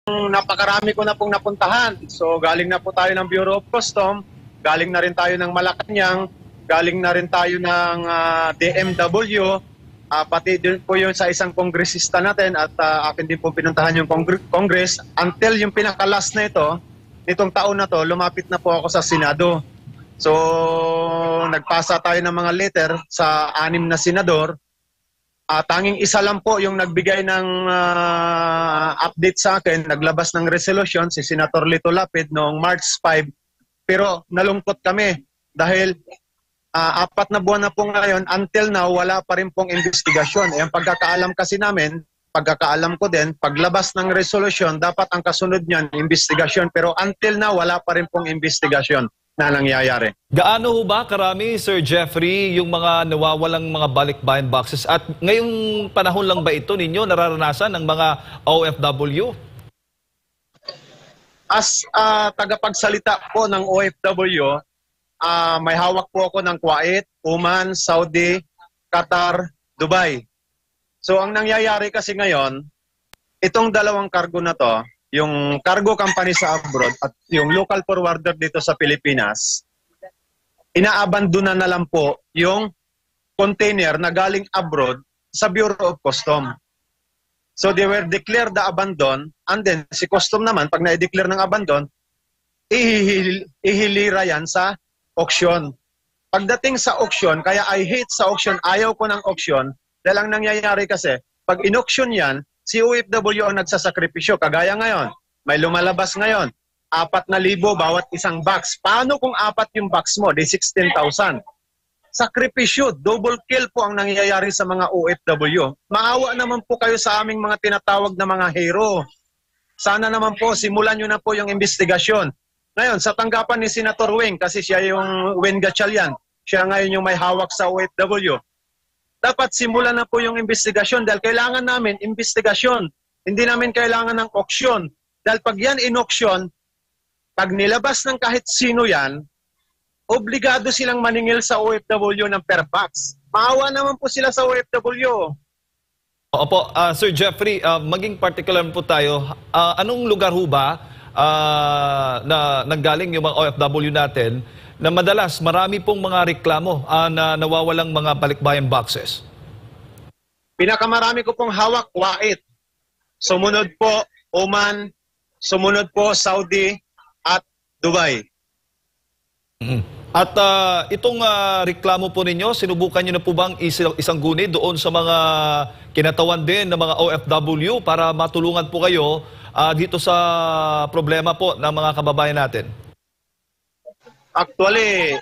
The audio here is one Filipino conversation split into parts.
napakarami ko na pong napuntahan. So galing na po tayo ng Bureau of Custom, galing na rin tayo ng Malacanang, galing na rin tayo ng DMW, pati din po yung sa isang kongresista natin at akin din po pinuntahan yung Congress. Until yung pinaka-last na ito, nitong taon na to, lumapit na po ako sa Senado. So nagpasa tayo ng mga letter sa 6 na senador. Tanging isa lang po yung nagbigay ng update sa akin, naglabas ng resolution, si Senator Lito Lapid noong March 5. Pero nalungkot kami dahil 4 na buwan na po ngayon, until now, wala pa rin pong investigasyon. Ang pagkakaalam kasi namin, pagkakaalam ko din, paglabas ng resolution, dapat ang kasunod niyan, investigasyon. Pero until now, wala pa rin pong investigasyon na nangyayari. Gaano ho ba karami, Sir Jeffrey, yung mga nawawalang mga balikbayan boxes? At ngayong panahon lang ba ito ninyo nararanasan ng mga OFW? As tagapagsalita po ng OFW, may hawak po ako ng Kuwait, Oman, Saudi, Qatar, Dubai. So ang nangyayari kasi ngayon, itong dalawang cargo na to, yung cargo company sa abroad at yung local forwarder dito sa Pilipinas, inaabandona na lang po yung container na galing abroad sa Bureau of Custom. So they were declared the abandon, and then si Custom naman, pag na-declare ng abandon, ihilira yan sa auction. Pagdating sa auction, kaya I hate sa auction, ayaw ko ng auction, dahil ang nangyayari kasi, pag in-auction yan, si OFW ang nagsasakripisyo. Kagaya ngayon, may lumalabas ngayon, 4,000 bawat isang box. Paano kung 4 yung box mo? Di 16,000. Sakripisyo, double kill po ang nangyayari sa mga OFW. Maawa naman po kayo sa aming mga tinatawag na mga hero. Sana naman po, simulan nyo na po yung investigasyon. Ngayon, sa tanggapan ni Senator Wing, kasi siya yung Wing Gatchalian, siya ngayon yung may hawak sa OFW. Dapat simulan na po yung investigasyon dahil kailangan namin investigasyon. Hindi namin kailangan ng auction. Dahil pag yan in-auction, pag nilabas ng kahit sino yan, obligado silang maningil sa OFW ng per box. Maawa naman po sila sa OFW. Opo, Sir Jeffrey, maging particular po tayo. Anong lugar ho ba na nanggaling yung mga OFW natin na madalas marami pong mga reklamo na nawawalang mga balikbayan boxes? Pinakamarami ko pong hawak, Kuwait. Sumunod po, Oman. Sumunod po, Saudi at Dubai. At itong reklamo po ninyo, sinubukan nyo na po bang isang guni doon sa mga kinatawan din ng mga OFW para matulungan po kayo dito sa problema po ng mga kababayan natin? Actually,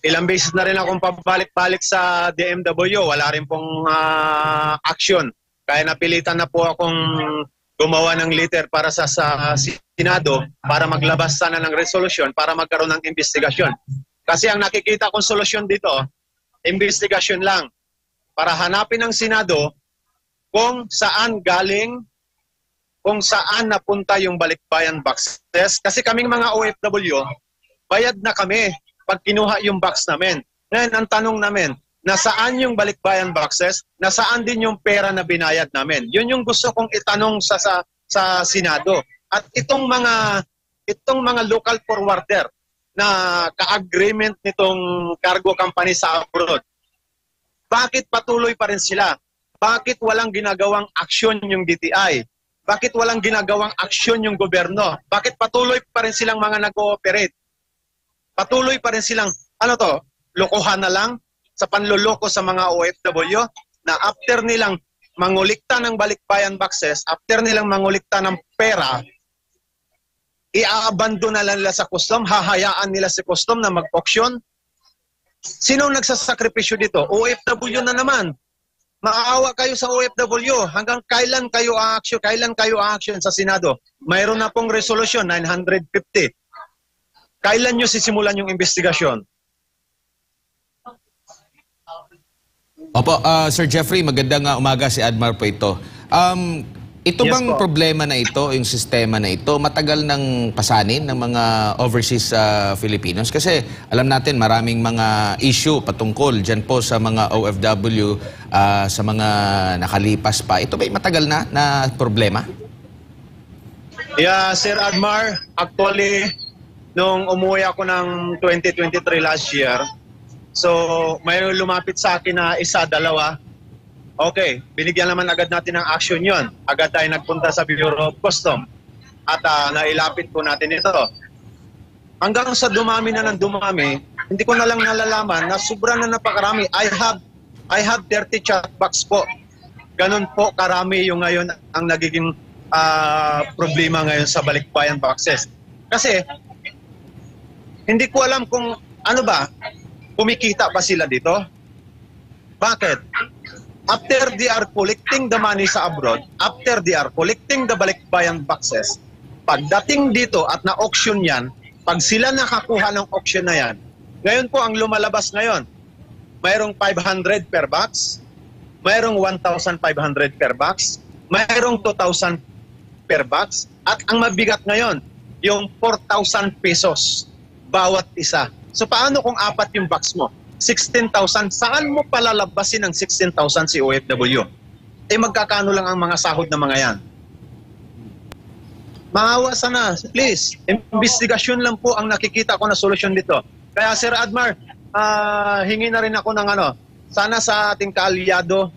ilang beses na rin akong pabalik-balik sa DMW. Wala rin pong action. Kaya napilitan na po akong gumawa ng letter para sa Senado para maglabas sana ng resolution para magkaroon ng investigasyon. Kasi ang nakikita kong solusyon dito, investigasyon lang. Para hanapin ng Senado kung saan galing, kung saan napunta yung balikbayan boxes. Kasi kaming mga OFW, bayad na kami pag kinuha yung box namin. Ngayon, ang tanong namin, nasaan yung balikbayan boxes? Nasaan din yung pera na binayad namin? Yun yung gusto kong itanong sa Senado. At itong mga local forwarder na ka-agreement nitong cargo company sa abroad, bakit patuloy pa rin sila? Bakit walang ginagawang aksyon yung DTI? Bakit walang ginagawang aksyon yung gobyerno? Bakit patuloy pa rin silang mga nag-ooperate? Patuloy pa rin silang, lokohan na lang sa panloloko sa mga OFW na after nilang mangulikta ng balikbayan boxes, after nilang mangulikta ng pera, iaabandon na lang nila sa custom, hahayaan nila si custom na mag-auction. Sino nagsasakripisyo dito? OFW na naman. Maawa kayo sa OFW. Hanggang kailan kayo a-action? Kailan kayo a-action sa Senado? Mayroon na pong resolution, 950. Kailan nyo sisimulan yung investigasyon? Opo, Sir Jeffrey, magandang umaga, si Admar po ito. Ito Yes, bang po. problema na ito, yung sistema na ito, matagal nang pasanin ng mga overseas Filipinos? Kasi alam natin maraming mga issue patungkol dyan po sa mga OFW, sa mga nakalipas pa. Ito ba'y matagal na problema? Yeah, Sir Admar, actually, nung umuwi ako ng 2023 last year, so may lumapit sa akin na isa, dalawa. Okay, binigyan naman agad natin ng action yon. Agad tayo nagpunta sa Bureau of Custom at nailapit po natin ito. Hanggang sa dumami na ng dumami, hindi ko na lang nalalaman na sobrang na napakarami. I have 30 chat box po. Ganun po karami yung ngayon ang nagiging problema ngayon sa balikbayan boxes. Kasi hindi ko alam kung ano ba, kumikita ba sila dito? Bakit? After they are collecting the money sa abroad, after they are collecting the balikbayan boxes, pagdating dito at na-auction yan, pag sila nakakuha ng auction na yan, ngayon po ang lumalabas ngayon, mayroong 500 per box, mayroong 1,500 per box, mayroong 2,000 per box, at ang mabigat ngayon, yung 4,000 pesos bawat isa. So paano kung apat yung box mo? 16,000. Saan mo palalabasin ang 16,000 si OFW? Eh magkakano lang ang mga sahod ng mga yan? Maawa sana, please. Investigasyon lang po ang nakikita ko na solusyon dito. Kaya Sir Admar, hingi na rin ako ng sana sa ating kaalyado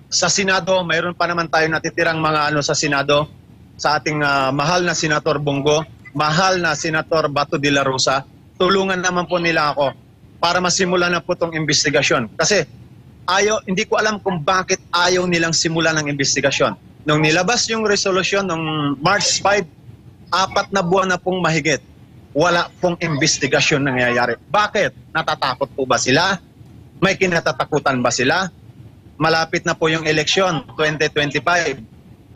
sa Senado, mayroon pa naman tayo natitirang mga sa Senado, sa ating mahal na Senator Bongo, mahal na Senator Bato de la Rosa, tulungan naman po nila ako para masimulan na po itong investigasyon. Kasi hindi ko alam kung bakit ayaw nilang simulan ng investigasyon. Nung nilabas yung resolution ng March 5, 4 na buwan na pong mahigit, wala pong investigasyon nangyayari. Bakit? Natatakot po ba sila? May kinatatakutan ba sila? Malapit na po yung eleksyon, 2025.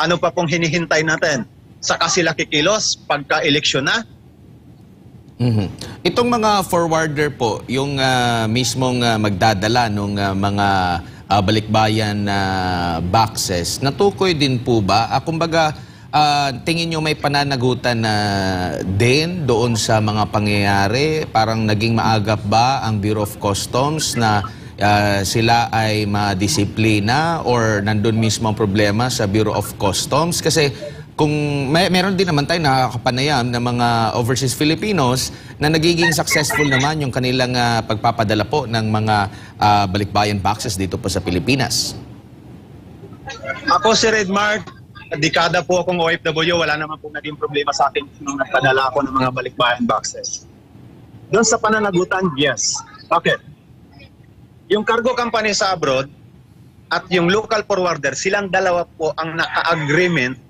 Ano pa pong hinihintay natin? Saka sila kikilos pagka-eleksyon na? Itong mga forwarder po, yung mismong magdadala ng mga balikbayan boxes, natukoy din po ba? Kumbaga, tingin nyo may pananagutan na din doon sa mga pangyayari? Parang naging maagap ba ang Bureau of Customs na sila ay madisiplina or nandun mismo ang problema sa Bureau of Customs? Kasi kung meron din naman tayo nakakapanayam ng mga overseas Filipinos na nagiging successful naman yung kanilang pagpapadala po ng mga balikbayan boxes dito po sa Pilipinas. Ako si Redmart, dekada po akong OFW, wala naman po naging problema sa akin nung nagpadala ako ng mga balikbayan boxes. Doon sa pananagutan, yes. Bakit? Yung cargo company sa abroad at yung local forwarder, silang dalawa po ang naka-agreement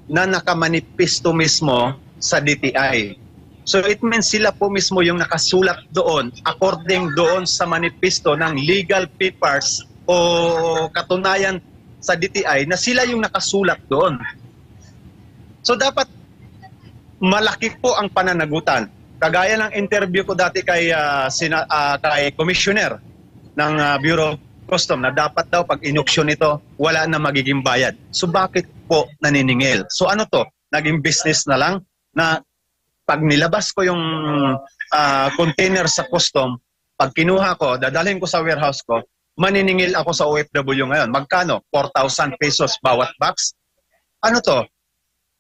na nakamanipisto mismo sa DTI. So it means sila po mismo yung nakasulat doon according doon sa manipisto ng legal papers o katunayan sa DTI na sila yung nakasulat doon. So dapat malaki po ang pananagutan. Kagaya ng interview ko dati kay Commissioner ng Bureau of Customs na dapat daw pag inuksyon ito, wala na magiging bayad. So bakit po naniningil? So ano to? Naging business na lang na pag nilabas ko yung container sa custom, pag kinuha ko, dadalhin ko sa warehouse ko, maniningil ako sa OFW ngayon. Magkano? 4,000 pesos bawat box? Ano to?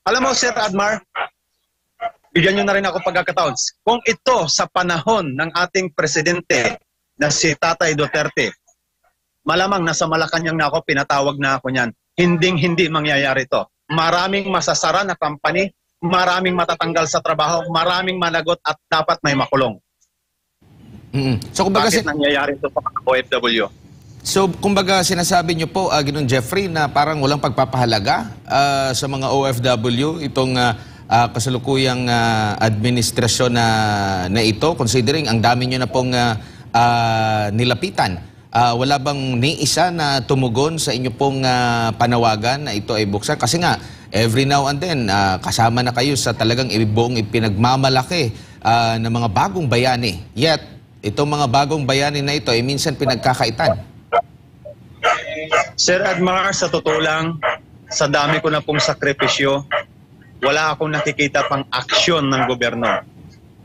Alam mo, Sir Admar, bigyan nyo na rin ako pagkakataon. Kung ito sa panahon ng ating presidente na si Tatay Duterte, malamang nasa Malacanang na ako, pinatawag na ako niyan. Hindi mangyayari to. Maraming masasara na company, maraming matatanggal sa trabaho, maraming managot at dapat may makulong. So kumbaga bakit nangyayari ito sa OFW? So kumbaga sinasabi niyo po, Ginoong Jeffrey, na parang walang pagpapahalaga sa mga OFW itong kasalukuyang administrasyon na ito, considering ang dami niyo na pong nilapitan. Wala bang ni isa na tumugon sa inyo pong panawagan na ito ay buksan? Kasi nga, every now and then, kasama na kayo sa talagang buong ipinagmamalaki ng mga bagong bayani. Yet, itong mga bagong bayani na ito ay minsan pinagkakaitan. Sir Admar, sa totoo lang, sa dami ko na pong sakripisyo, wala akong nakikita pang aksyon ng gobyerno.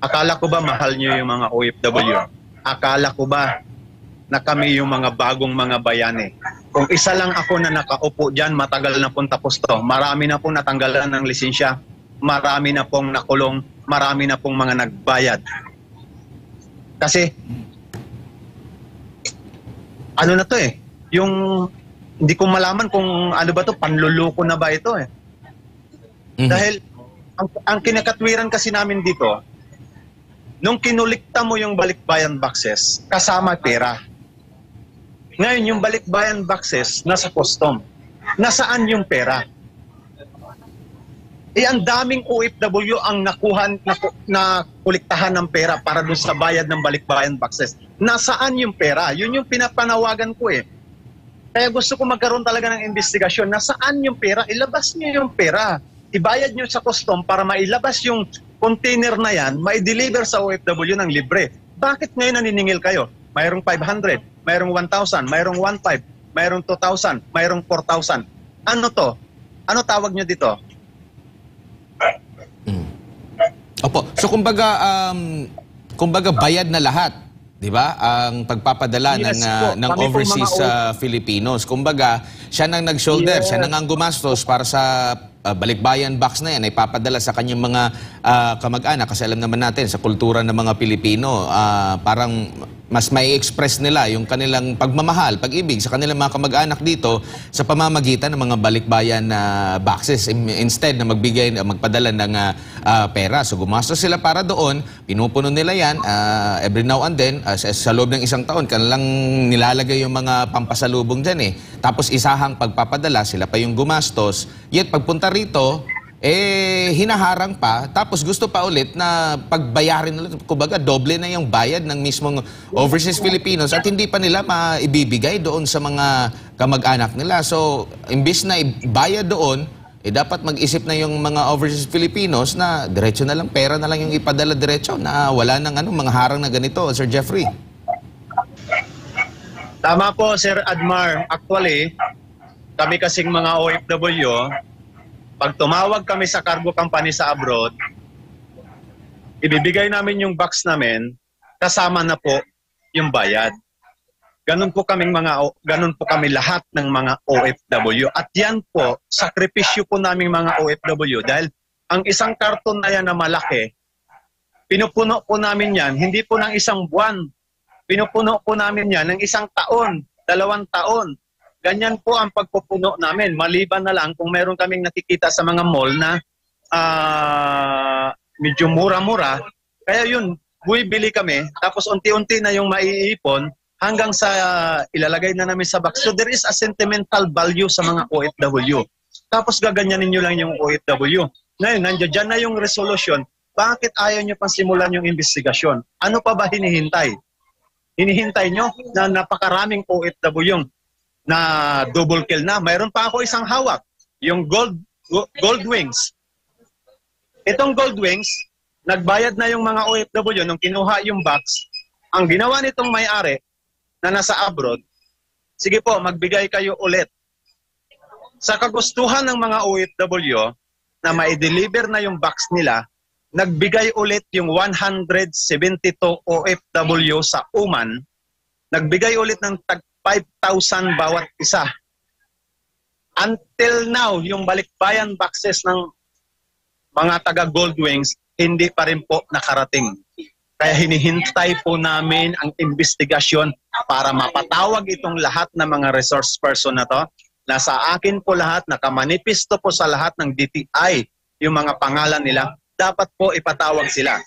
Akala ko ba mahal niyo yung mga OFW? Akala ko ba na kami yung mga bagong mga bayani? Kung isa lang ako na nakaupo dyan, matagal na pong tapos to. Marami na pong natanggalan ng lisensya, marami na pong nakulong, marami na pong mga nagbayad. Kasi, ano na to eh, yung hindi ko malaman kung ano ba to, panluloko na ba ito eh. Dahil, ang kinakatwiran kasi namin dito, nung kinulikta mo yung balikbayan boxes, kasama pera. Ngayon, yung balikbayan boxes, nasa custom. Nasaan yung pera? Eh, ang daming OFW ang na kuliktahan ng pera para dun sa bayad ng balikbayan boxes. Nasaan yung pera? Yun yung pinapanawagan ko eh. Kaya gusto ko magkaroon talaga ng investigasyon. Nasaan yung pera? Ilabas niyo yung pera. Ibayad niyo sa custom para mailabas yung container na yan, ma-deliver sa OFW ng libre. Bakit ngayon naniningil kayo? Mayroong 500, mayroong 1,000, mayroong 1,500, mayroong 2,000, mayroong 4,000. Ano to? Ano tawag nyo dito? Opo. So kumbaga bayad na lahat, 'di ba? Ang pagpapadala Yes, po. ng Kami overseas Filipinos. Kumbaga, siya nang nag-shoulder, Yes. siya nang ang gumastos para sa balikbayan box na yan ay papadala sa kanyang mga kamag-anak kasi alam naman natin sa kultura ng mga Pilipino parang mas may express nila yung kanilang pagmamahal, pag-ibig sa kanilang mga kamag-anak dito sa pamamagitan ng mga balikbayan boxes instead na magpadala ng pera. So gumastos sila para doon, pinupuno nila yan every now and then sa loob ng isang taon kanilang nilalagay yung mga pampasalubong dyan eh. Tapos isahang pagpapadala, sila pa yung gumastos. Yet pagpunta rito, hinaharang pa, tapos gusto pa ulit na pagbayarin ulit. Kumbaga, doble na yung bayad ng mismong overseas Filipinos at hindi pa nila maibibigay doon sa mga kamag-anak nila. So, imbis na ibayad doon, dapat mag-isip na yung mga overseas Filipinos na diretso na lang, pera na lang yung ipadala diretso na wala nang mga harang na ganito, Sir Jeffrey. Tama po, Sir Admar. Actually, kami kasing mga OFW, pag tumawag kami sa cargo company sa abroad, ibibigay namin yung box namin, kasama na po yung bayad. Ganun po kami lahat ng mga OFW. At yan po, sakripisyo po naming mga OFW dahil ang isang karton na yan na malaki, pinupuno po namin yan, hindi po ng isang buwan. Pinupuno po namin yan ng isang taon, 2 taon. Ganyan po ang pagpupuno namin. Maliban na lang kung meron kaming nakikita sa mga mall na medyo mura-mura. Kaya yun, bumibili kami. Tapos unti-unti na yung maiipon hanggang sa ilalagay na namin sa box. So there is a sentimental value sa mga OFW. Tapos gaganyanin nyo lang yung OFW. Ngayon, nandiyan na yung resolution. Bakit ayaw nyo pang simulan yung investigasyon? Ano pa ba hinihintay? Hinihintay nyo na napakaraming OFW na double kill na. Mayroon pa ako isang hawak, yung gold wings. Itong gold wings, nagbayad na yung mga OFW nung kinuha yung box. Ang ginawa nitong may-ari na nasa abroad, sige po, magbigay kayo ulit. Sa kagustuhan ng mga OFW na ma-deliver na yung box nila, nagbigay ulit yung 172 OFW sa Oman, nagbigay ulit ng tag 5,000 bawat isa. Until now, yung balikbayan boxes ng mga taga Gold Wings, hindi pa rin po nakarating. Kaya hinihintay po namin ang investigasyon para mapatawag itong lahat ng mga resource person na to. Nasa akin po lahat, nakamanipisto po sa lahat ng DTI yung mga pangalan nila. Dapat po ipatawag sila.